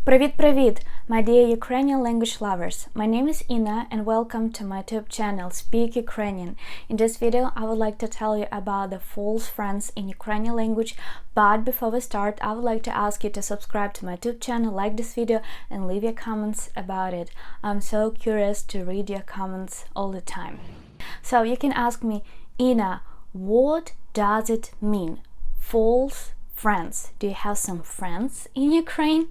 Привіт-привіт, my dear Ukrainian language lovers. My name is Ina and welcome to my YouTube channel Speak Ukrainian. In this video, I would like to tell you about the false friends in Ukrainian language. But before we start, I would like to ask you to subscribe to my YouTube channel, like this video, and leave your comments about it. I'm so curious to read your comments all the time. So you can ask me, Ina, what does it mean? False friends. Do you have some friends in Ukraine?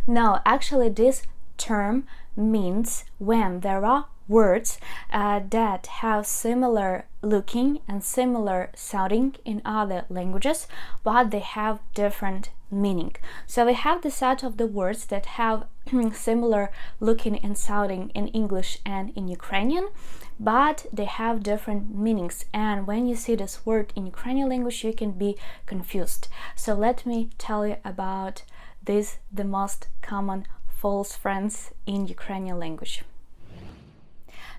No, actually this term means when there are words that have similar looking and similar sounding in other languages, but they have different meaning. So we have the set of the words that have similar looking and sounding in English and in Ukrainian, but they have different meanings, and when you see this word in Ukrainian language you can be confused. So let me tell you about the most common false friends in Ukrainian language.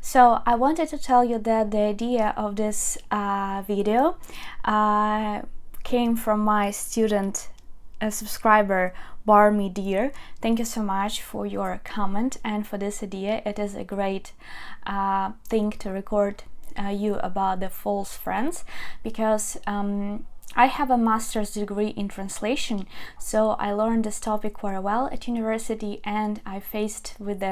So I wanted to tell you that the idea of this video came from my student subscriber Barmy Dear. Thank you so much for your comment and for this idea. It is a great thing to record you about the false friends, because I have a master's degree in translation, so I learned this topic very well at university, and I faced with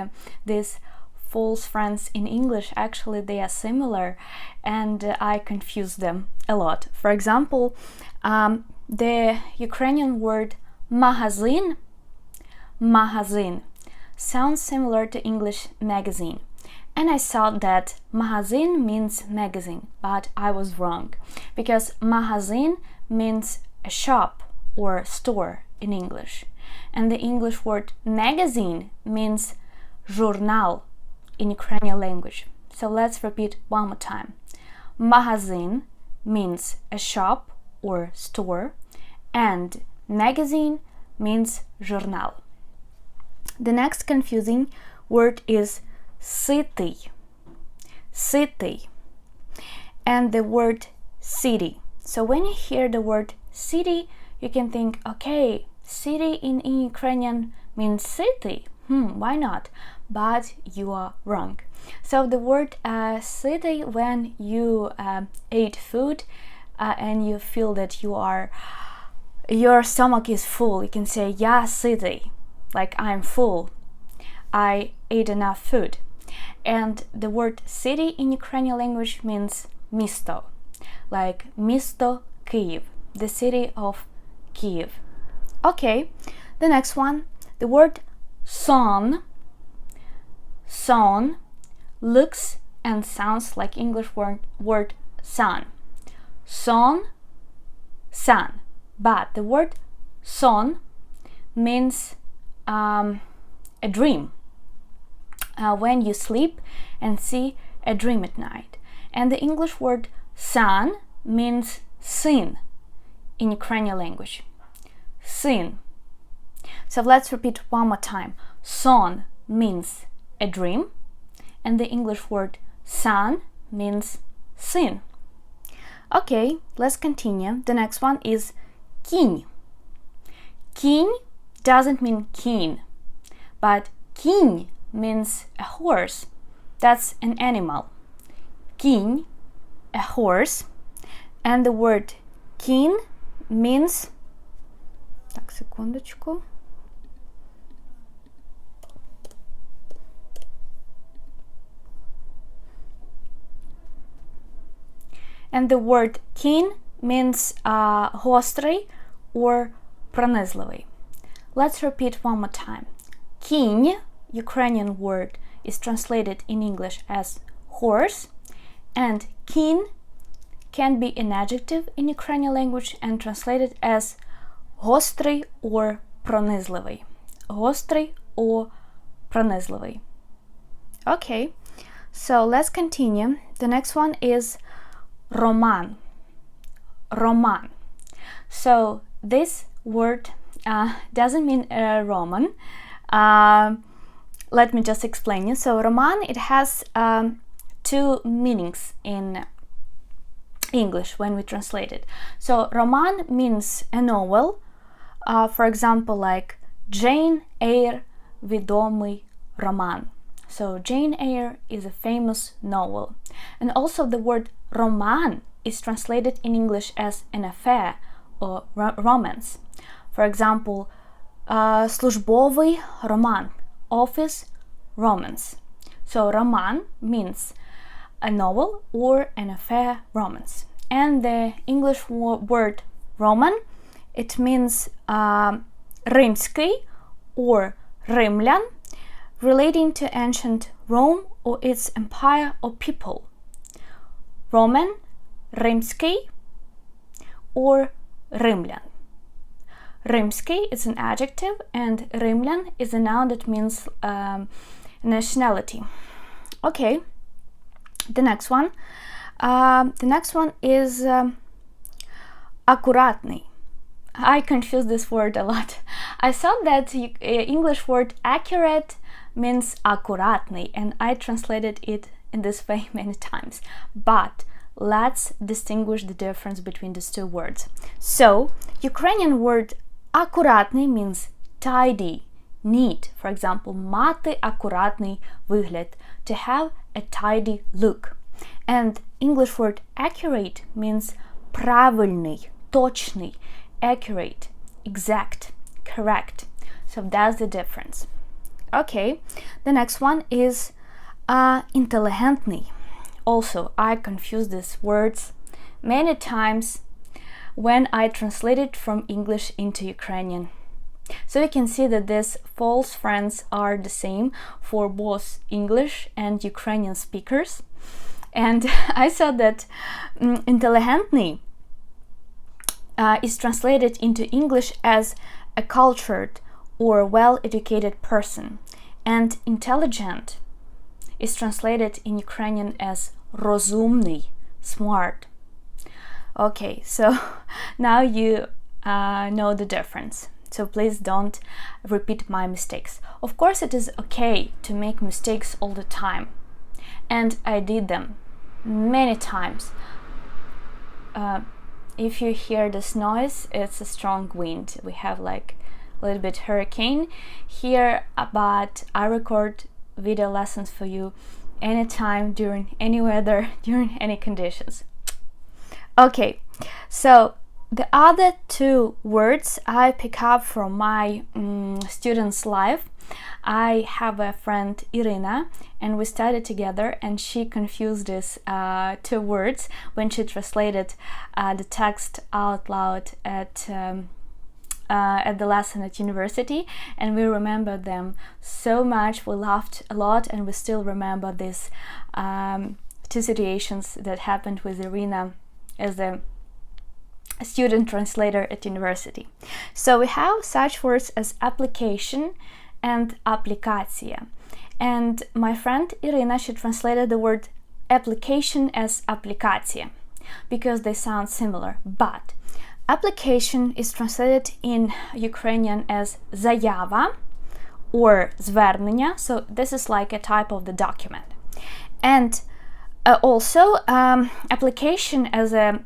these false friends in English. Actually, they are similar, and I confuse them a lot. For example, the Ukrainian word magazine sounds similar to English magazine, and I thought that magazine means magazine, but I was wrong, because magazine means a shop or store in English, and the English word magazine means journal in Ukrainian language. So let's repeat one more time. Magazine means a shop or store, and magazine means journal. The next confusing word is city, and the word city. So when you hear the word city, you can think, okay, city in Ukrainian means city. Why not? But you are wrong. So the word city, when you ate food and you feel that your stomach is full, you can say, yeah, city, like I'm full, I ate enough food. And the word city in Ukrainian language means misto, like misto Kyiv, the city of Kyiv. Okay, the next one, the word son looks and sounds like English word sun. Son, but the word son means a dream, when you sleep and see a dream at night. And the English word son means sin in Ukrainian language. Sin. So let's repeat one more time. Son means a dream, and the English word son means sin. Okay, let's continue. The next one is kінь. Kінь doesn't mean keen, but kінь means a horse. That's an animal. Kінь, a horse, and the word keen means, так, секундочку. And the word keen means гострий or пронизливий. Let's repeat one more time. Кінь, Ukrainian word, is translated in English as horse, and keen can be an adjective in Ukrainian language and translated as гострий or пронизливий. Гострий or пронизливий. Okay, so let's continue. The next one is Roman. So this word doesn't mean Roman. Let me just explain you. So Roman, it has two meanings in English when we translate it. So Roman means a novel, for example, like Jane Eyre відомий роман. So Jane Eyre is a famous novel. And also the word roman is translated in English as an affair or romance. For example, службовий роман, office romance. So roman means a novel or an affair romance. And the English word Roman, it means римський or римлян, relating to ancient Rome or its empire or people. Roman, римський, or римлян. Римський is an adjective and римлян is a noun that means nationality. Okay, the next one. The next one is аккуратный. I confuse this word a lot. I thought that English word accurate means аккуратный, and I translated it in this way many times. But let's distinguish the difference between these two words. So, Ukrainian word аккуратный means tidy, neat. For example, мати аккуратний вигляд, to have a tidy look. And English word accurate means правильный, точный, accurate, exact, correct. So that's the difference. Okay, the next one is интеллигентный. Also, I confuse these words many times when I translate it from English into Ukrainian. So you can see that these false friends are the same for both English and Ukrainian speakers. And I saw that интеллигентный is translated into English as a cultured or well-educated person, and intelligent is translated in Ukrainian as розумний, smart. Okay, so now you know the difference. So please don't repeat my mistakes. Of course, it is okay to make mistakes all the time. And I did them many times. If you hear this noise, it's a strong wind. We have like a little bit hurricane here, but I record video lessons for you anytime, during any weather, during any conditions. Okay, so the other two words I pick up from my students' life. I have a friend, Irina, and we studied together, and she confused these two words when she translated the text out loud at the lesson at university, and we remember them so much. We laughed a lot, and we still remember these two situations that happened with Irina as a student translator at university. So we have such words as application and applicatia. And my friend Irina, she translated the word application as applicatia because they sound similar. But application is translated in Ukrainian as zayava or zvernення. So this is like a type of the document. And also application as a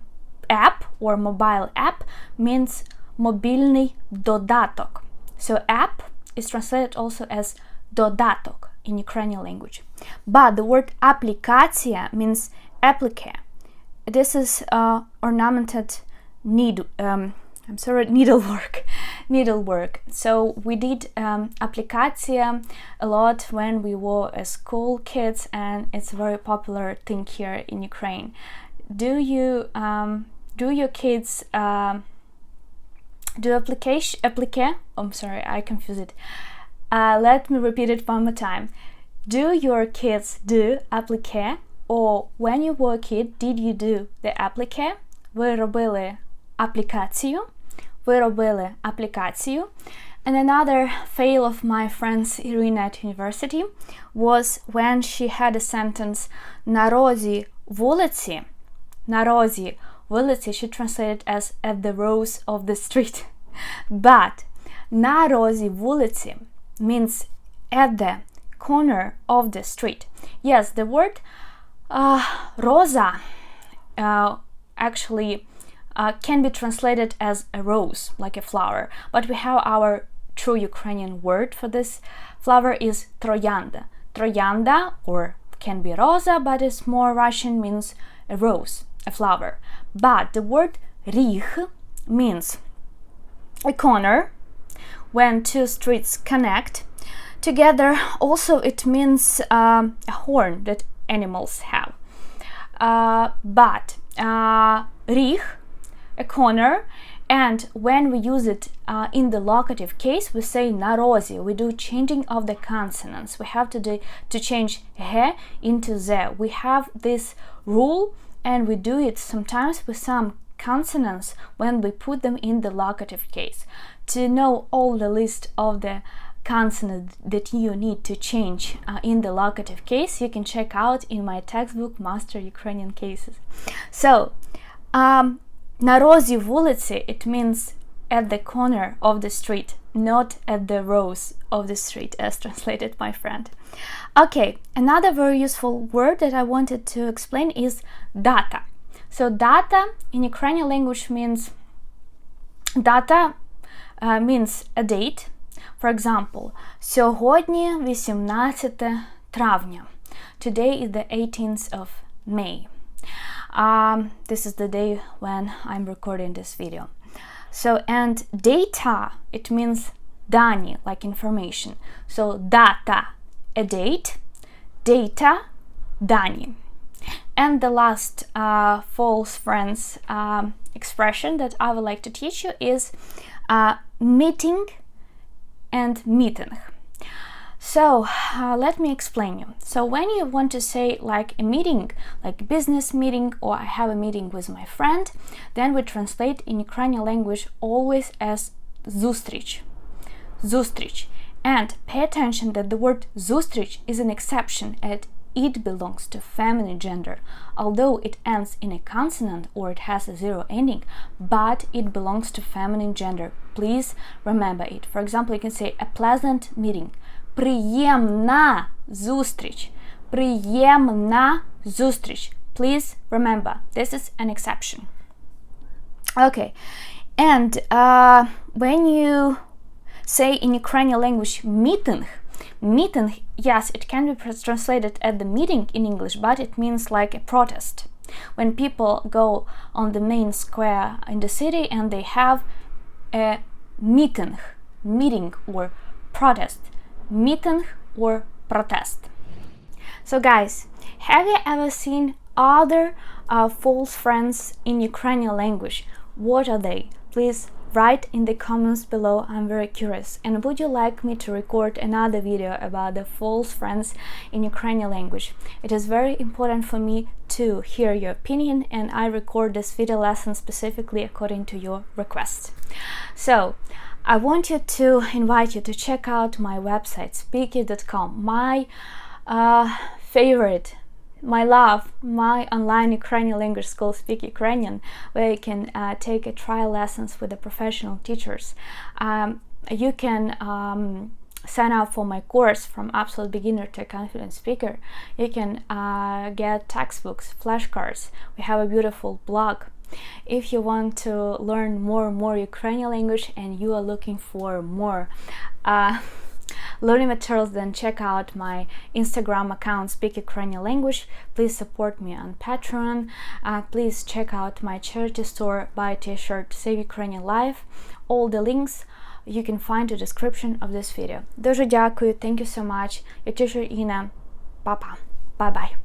app or mobile app means мобільний додаток. So app is translated also as додаток in Ukrainian language. But the word applicatia means applique. This is ornamented needlework. So we did applicatia a lot when we were school kids, and it's a very popular thing here in Ukraine. Do your kids do applique? I'm sorry, I confused it. Let me repeat it one more time. Do your kids do applique? Or when you were a kid, did you do the applique? Ви робили аплікацію. Ви робили аплікацію. And another fail of my friend's Irina at university was when she had a sentence на розі вулиці. На розі вулиці, she translated as at the rose of the street. But на розі вулиці means at the corner of the street. Yes, the word rosa actually can be translated as a rose, like a flower. But we have our true Ukrainian word for this flower is tроянда. Tроянда, or can be rosa, but it's more Russian, means a rose, a flower. But the word ріг means a corner when two streets connect together. Also, it means a horn that animals have. But ріг, a corner, and when we use it in the locative case, we say на розі. We do changing of the consonants. We have to change he into ze. We have this rule, and we do it sometimes with some consonants when we put them in the locative case. To know all the list of the consonants that you need to change in the locative case, you can check out in my textbook Master Ukrainian Cases. So, на розі вулиці, it means at the corner of the street, not at the rose of the street, as translated my friend. Okay, another very useful word that I wanted to explain is data. So data in Ukrainian language means means a date. For example, сьогодні 18 травня. Today is the 18th of May. This is the day when I'm recording this video. So, and data, it means дані, like information. So data, a date, data, дані. And the last false friends expression that I would like to teach you is meeting and meeting. So let me explain you. So when you want to say like a meeting, like business meeting, or I have a meeting with my friend, then we translate in Ukrainian language always as зустріч. Зустріч. And pay attention that the word зустріч is an exception, and it belongs to feminine gender. Although it ends in a consonant or it has a zero ending, but it belongs to feminine gender. Please remember it. For example, you can say a pleasant meeting. Приємна зустріч. Приємна зустріч. Please remember, this is an exception. Okay, and when you say in Ukrainian language meeting, yes, it can be translated at the meeting in English, but it means like a protest. When people go on the main square in the city and they have a meeting or protest. Meeting or protest. So guys, have you ever seen other false friends in Ukrainian language? What are they? Please write in the comments below. I'm very curious. And would you like me to record another video about the false friends in Ukrainian language? It is very important for me to hear your opinion, and I record this video lesson specifically according to your request. So I want you to invite you to check out my website, speaky.com, my favorite, my love, my online Ukrainian language school, Speak Ukrainian, where you can take a trial lessons with the professional teachers. You can sign up for my course from absolute beginner to confident speaker. You can get textbooks, flashcards. We have a beautiful blog. If you want to learn more Ukrainian language and you are looking for more learning materials, then check out my Instagram account, Speak Ukrainian Language. Please support me on Patreon. Please check out my charity store, buy a t-shirt, Save Ukrainian Life. All the links you can find in the description of this video. Дуже дякую. Thank you so much. Your teacher Ina. Papa. Bye-bye.